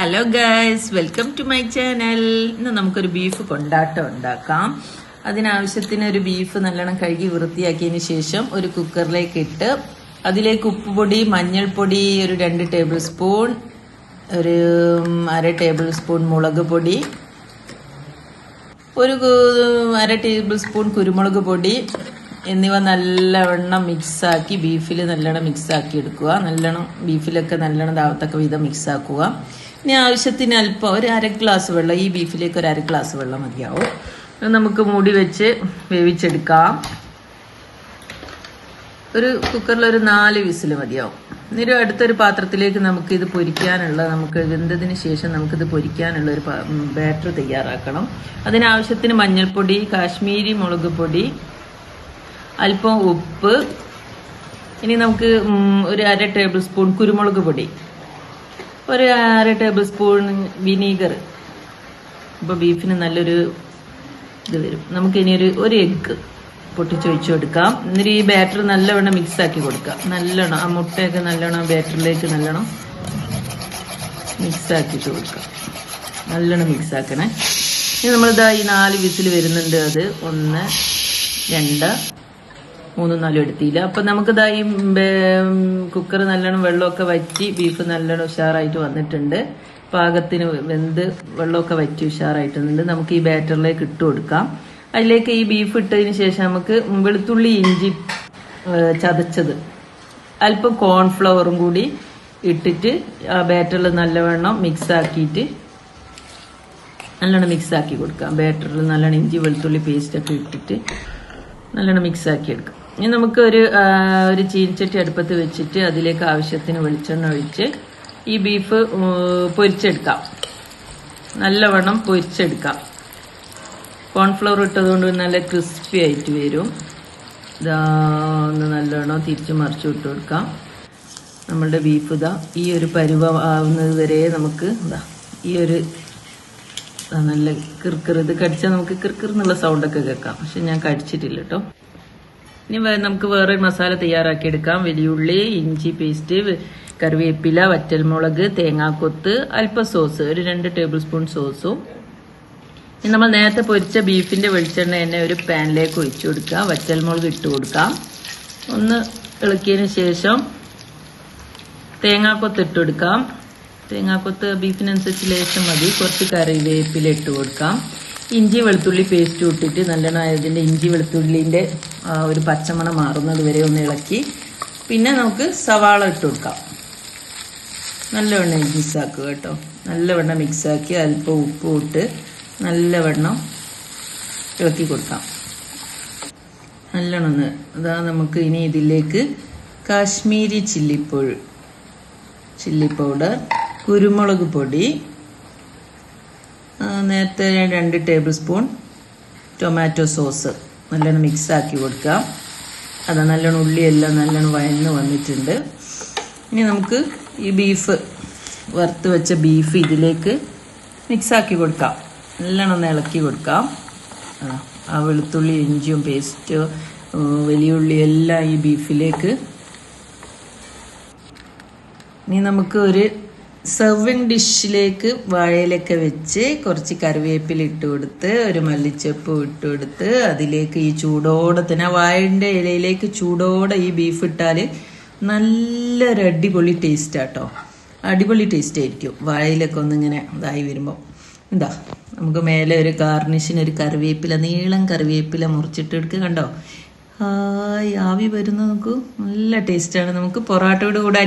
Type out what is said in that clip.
Hello guys, welcome to my channel. ഇന്ന് നമുക്കൊരു beef കൊണ്ടാട്ടം ഉണ്ടാക്കാം. അതിനാവശ്യത്തിന് ഒരു ബീഫ് നല്ലോണം കഴുകി വൃത്തിയാക്കിയതിന് ശേഷം ഒരു കുക്കറിലേക്ക് ഇട്ട് അതിലേക്ക് ഉപ്പുപൊടി, മഞ്ഞൾപ്പൊടി ഒരു 2 ടേബിൾ സ്പൂൺ, ഒരു 1/2 ടേബിൾ സ്പൂൺ മുളക് പൊടി, ഒരു 1/2 ടേബിൾ സ്പൂൺ കുരുമുളക് പൊടി എന്നിവ നല്ലവണ്ണം മിക്സാക്കി ബീഫിൽ നല്ലോണം മിക്സാക്കി എടുക്കുക. നല്ലോണം ബീഫിലൊക്കെ നല്ലോണം താവത്തക്ക വിധം മിക്സാക്കുക. ഇനി ആവശ്യത്തിന് അല്പം ഒരു 1/2 ഗ്ലാസ് വെള്ളം, ഈ ബീഫിലേക്ക് ഒരു 1/2 ഗ്ലാസ് വെള്ളം മതിയാവും. നമുക്ക് മൂടി വെച്ച് വേവിച്ചെടുക്കാം. ഒരു കുക്കറിൽ ഒരു 4 വിസിൽ മതിയാവും. ഇനി അടുത്തൊരു പാത്രത്തിലേക്ക് നമുക്കിത് പൊരിക്കാനുള്ള, നമുക്ക് വെന്തതിന് ശേഷം നമുക്കിത് പൊരിക്കാനുള്ള ഒരു ബാറ്റർ തയ്യാറാക്കണം. അതിനാവശ്യത്തിന് മഞ്ഞൾപ്പൊടി, കാശ്മീരി മുളക് പൊടി, അല്പം ഉപ്പ്, ഇനി നമുക്ക് ഒരു 1/2 ടേബിൾ സ്പൂൺ കുരുമുളക് പൊടി, ഒരു 1/2 ടേബിൾ സ്പൂൺ വിനീഗർ. ഇപ്പോൾ ബീഫിന് നല്ലൊരു ഇത് വരും. നമുക്കിനി ഒരു എഗ്ഗ് പൊട്ടിച്ചൊഴിച്ചു കൊടുക്കാം. എന്നിട്ട് ഈ ബാറ്റർ നല്ലവണ്ണം മിക്സ് ആക്കി കൊടുക്കാം. നല്ലോണം ആ മുട്ടയൊക്കെ നല്ലോണം ബാറ്ററിലേക്ക് നല്ലോണം മിക്സ് ആക്കിയിട്ട് കൊടുക്കാം. നല്ലോണം മിക്സ് ആക്കണേ. ഇനി നമ്മളിതാ ഈ 4 വിസിൽ വരുന്നുണ്ട്. അത് 1, 2, 3, 4 എടുത്തില്ല. അപ്പൊ നമുക്കിതാ ഈ കുക്കർ നല്ലോണം വെള്ളമൊക്കെ വറ്റി ബീഫ് നല്ലോണം ഉഷാറായിട്ട് വന്നിട്ടുണ്ട്. പാകത്തിന് വെന്ത് വെള്ളമൊക്കെ വറ്റി ഉഷാറായിട്ടുണ്ട്. നമുക്ക് ഈ ബാറ്ററിലേക്ക് ഇട്ട് കൊടുക്കാം. അതിലേക്ക് ഈ ബീഫ് ഇട്ടതിന് ശേഷം നമുക്ക് വെളുത്തുള്ളി, ഇഞ്ചി ചതച്ചത്, അല്പം കോൺഫ്ലവറും കൂടി ഇട്ടിട്ട് ആ ബാറ്ററിൽ നല്ലവണ്ണം മിക്സ് ആക്കിയിട്ട് നല്ലോണം മിക്സ് ആക്കി കൊടുക്കാം. ബാറ്ററിൽ നല്ലോണം ഇഞ്ചി വെളുത്തുള്ളി പേസ്റ്റൊക്കെ ഇട്ടിട്ട് നല്ലോണം മിക്സ് ആക്കി എടുക്കാം. ഇനി നമുക്ക് ഒരു ചീനച്ചട്ടി അടുപ്പത്ത് വെച്ചിട്ട് അതിലേക്ക് ആവശ്യത്തിന് വെളിച്ചെണ്ണ ഒഴിച്ച് ഈ ബീഫ് പൊരിച്ചെടുക്കാം. നല്ലവണ്ണം പൊരിച്ചെടുക്കാം. കോൺഫ്ലവർ ഇട്ടതുകൊണ്ട് നല്ല ക്രിസ്പി ആയിട്ട് വരും. ഇതാ ഒന്ന് നല്ലവണ്ണം തിരിച്ച് മറിച്ചു ഇട്ട് കൊടുക്കാം. നമ്മളുടെ ബീഫ് ഇതാ ഈ ഒരു പരുവം ആവുന്നത് വരെ നമുക്ക് ഇതാ ഈ ഒരു നല്ല കിർക്കിർ, ഇത് കടിച്ചാൽ നമുക്ക് കിർക്കിർ എന്നുള്ള സൗണ്ടൊക്കെ കേൾക്കാം. പക്ഷെ ഞാൻ കടിച്ചിട്ടില്ല കേട്ടോ. ഇനി നമുക്ക് വേറെ മസാല തയ്യാറാക്കി എടുക്കാം. വലിയുള്ളി, ഇഞ്ചി പേസ്റ്റ്, കറിവേപ്പില, വറ്റൽമുളക്, തേങ്ങാക്കൊത്ത്, അല്പം സോസ്, ഒരു 2 ടേബിൾ സ്പൂൺ സോസും. ഇനി നമ്മൾ നേരത്തെ പൊരിച്ച ബീഫിന്റെ വെളിച്ചെണ്ണ തന്നെ ഒരു പാനിലേക്ക് ഒഴിച്ചു കൊടുക്കുക. വറ്റൽമുളക് ഇട്ട് കൊടുക്കാം. ഒന്ന് ഇളക്കിയതിന് ശേഷം തേങ്ങാക്കൊത്ത് ഇട്ട് കൊടുക്കാം. തേങ്ങാക്കൊത്ത് ബീഫിനനുസരിച്ച് ലേശം മതി. കുറച്ച് കറിവേപ്പില ഇട്ട് കൊടുക്കാം. ഇഞ്ചി വെളുത്തുള്ളി പേസ്റ്റ് ഇട്ടിട്ട് നല്ലോണം ഇതിൻ്റെ ഇഞ്ചി വെളുത്തുള്ളിൻ്റെ ഒരു പച്ചമണം മാറുന്നത് വരെ ഒന്ന് ഇളക്കി പിന്നെ നമുക്ക് സവാള ഇട്ട് കൊടുക്കാം. നല്ലവണ്ണം മിക്സാക്കുക കേട്ടോ. നല്ലവണ്ണം മിക്സാക്കി അല്പം ഉപ്പ് ഇട്ട് നല്ലവണ്ണം ഇളക്കി കൊടുക്കാം. നല്ലോണം അതാ നമുക്ക് ഇനി ഇതിലേക്ക് കാശ്മീരി ചില്ലി പൗഡർ, കുരുമുളക് പൊടി, നേരത്തെ 2 ടേബിൾ സ്പൂൺ ടൊമാറ്റോ സോസ് നല്ലോണം മിക്സാക്കി കൊടുക്കാം. അത് നല്ലോണം ഉള്ളിയെല്ലാം നല്ലോണം വഴന്ന് വന്നിട്ടുണ്ട്. ഇനി നമുക്ക് ഈ ബീഫ് വറുത്ത് വെച്ച ബീഫ് ഇതിലേക്ക് മിക്സാക്കി കൊടുക്കാം. നല്ലോണം ഒന്ന് ഇളക്കി കൊടുക്കാം. ആ വെളുത്തുള്ളി, ഇഞ്ചിയും പേസ്റ്റ്, വലിയ ഉള്ളി എല്ലാം ഈ ബീഫിലേക്ക്. ഇനി നമുക്ക് ഒരു സെർവിങ് ഡിഷിലേക്ക് വാഴയിലൊക്കെ വെച്ച് കുറച്ച് കറിവേപ്പില ഇട്ട് കൊടുത്ത് ഒരു മല്ലിച്ചപ്പ് ഇട്ട് കൊടുത്ത് അതിലേക്ക് ഈ ചൂടോടെ തന്നെ വാഴൻ്റെ ഇലയിലേക്ക് ചൂടോടെ ഈ ബീഫ് ഇട്ടാൽ നല്ലൊരു അടിപൊളി ടേസ്റ്റാട്ടോ. അടിപൊളി ടേസ്റ്റ് ആയിരിക്കും. വാഴയിലൊക്കെ ഒന്നിങ്ങനെ ഇതായി വരുമ്പോൾ എന്താ നമുക്ക് മേലെ ഒരു ഗാർണിഷിന് ഒരു കറിവേപ്പില, നീളം കറിവേപ്പില മുറിച്ചിട്ട് എടുക്കുക. കണ്ടോ, ആവി വരുന്ന നമുക്ക് നല്ല ടേസ്റ്റാണ്. നമുക്ക് പൊറോട്ടയോട് കൂടെ